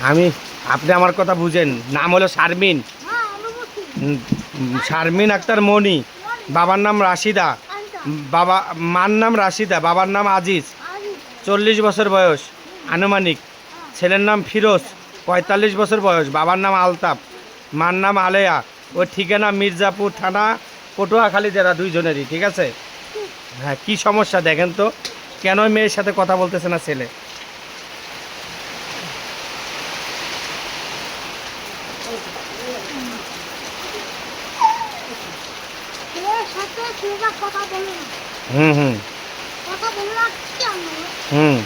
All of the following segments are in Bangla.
আমি আপনি আমার কথা বুঝেন, নাম হলো শারমিন, শারমিন আক্তার মনি, বাবার নাম রাশিদা, মার নাম রাশিদা, বাবার নাম আজিজ, 40 বছর বয়স আনুমানিক, ছেলের নাম ফিরোজ, 45 বছর বয়স, বাবার নাম আলতাফ, মার নাম আলেয়া, ওর ঠিকানা মির্জাপুর থানা, পটুয়াখালী জেলা, দুইজনেরই। ঠিক আছে? হ্যাঁ, কি সমস্যা দেখেন তো, কেন মেয়ের সাথে কথা বলতেছে না ছেলে? হুম হুম হুম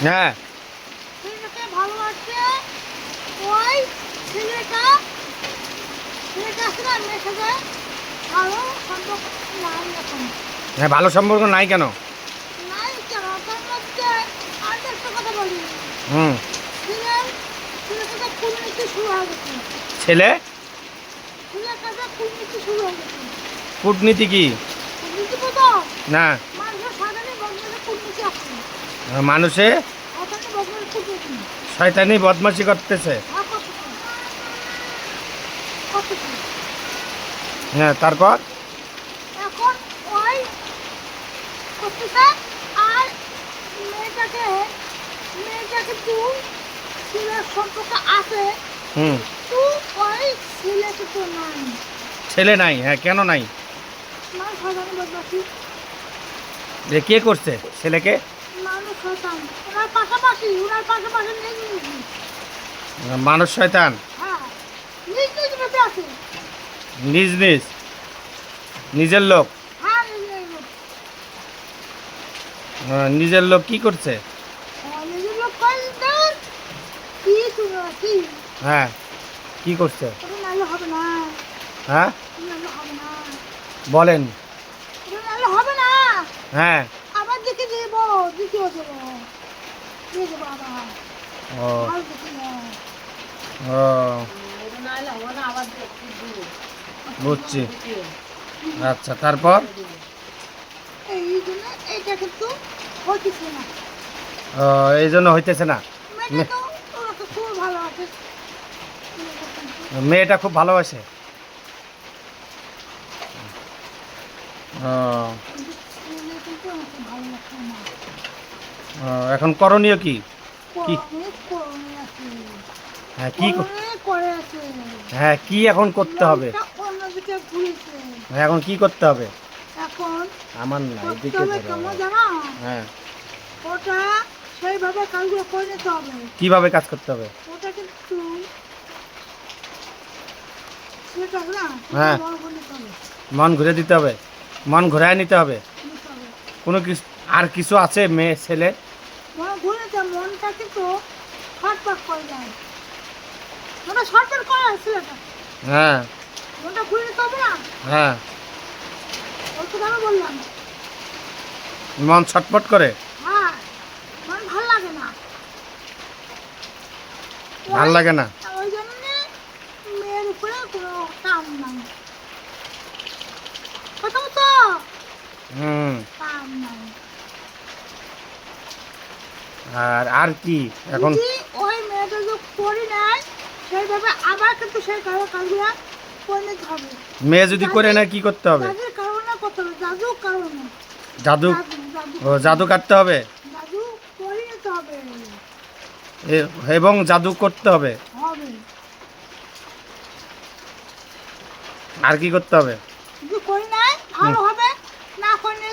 হ্যাঁ হ্যাঁ, ভালো সম্পর্ক নাই কেন? হুম ছেলে কূটনীতি কি? না, মানুষে শয়তানি বদমাশি করতেছে। হ্যাঁ, তারপর এখন ওই করতেছে আর মেয়েটাকে তুই ছেলের সম্পর্ক আছে। হুম তুই ওই ছেলেকে তো নাই। ছেলে নাই? হ্যাঁ, কেন নাই? মানুষ শয়তানি বদমাশি। কে করছে ছেলেকে? মানুষ শয়তান। ওনার পাশাপাশি নেই নিয়েছি। মানুষ শয়তান, হ্যাঁ, নিজ বেঁচে আছে। নিজ নিজ নিজের লোক। হ্যাঁ, নিজের লোক। নিজের লোক কি করছে? নিজের লোক কয়েকদিন কি শুনো কি? হ্যাঁ, কি করছে? ওটা নাইলে হবে না। হ্যাঁ, নাইলে হবে না। বলেন। ওটা নাইলে হবে না। হ্যাঁ, আবার দেখে দেবো, দ্বিতীয় দেবো, দিয়ে দেবো আবার। ও আর দেখি না। ও বুঝছি। আচ্ছা, তারপর? এই জন্য এইটা কিন্তু হইতেছে না। ও, এই জন্য হইতেছে না। মেয়েটা তো ওকে খুব ভালো আছে। মেয়েটা খুব ভালোবাসে। ও, ছেলে কিন্তু ওকে ভালো লাগছে না। ও, এখন করণীয় কি? কি? অনেক করণে আছে। হ্যাঁ, কি অনেক করে আছে। হ্যাঁ, কি এখন করতে হবে? লোকটা অন্যদিকে ঘুরেছে। হ্যাঁ, এখন কি করতে হবে? এখন আমার না, করতে এদিকে হবে ধরো। কেমন জানো? হ্যাঁ, ওটা সেইভাবে কাজগুলো করে নিতে হবে। কিভাবে কাজ করতে হবে? ওটা কিন্তু সেটা না, হ্যাঁ। বড় করে নিতে হবে। মন ঘুরে দিতে হবে, মন ঘুরায় নিতে হবে। নিতে হবে। কোনো কিছু আর কিছু আছে মেয়ে ছেলে? মন ঘুরেতে মনটা কিন্তু ছটফট করে যায়। মনটা ছটফট করে ছেলেটা। হ্যাঁ মনটা ঘুরে নিতে হবে না? হ্যাঁ, ওই তো আমি বললাম। মন ছটফট করে। হ্যাঁ, মন ভাল লাগে না। ভাল লাগে না? ওই জন্য মেয়ের উপরে কোনো কাম নাই। প্রথমত হুম, কাম নাই। আর আর কি এখন? যদি ওই মেয়েটা যদি করি নাই সেইভাবে আবার কিন্তু সেই কাজগুলো করে নিতে হবে। মেয়ে যদি করে না কি করতে হবে? জাদুর কারণে করতে হবে। জাদুর কারণে। জাদু? জাদু ও, জাদু কাটতে হবে জাদু করে নিতে হবে। এবং জাদু করতে হবে। হবে। আর কি করতে হবে? যদি করি নাই ভালো হবে, না করে নিলে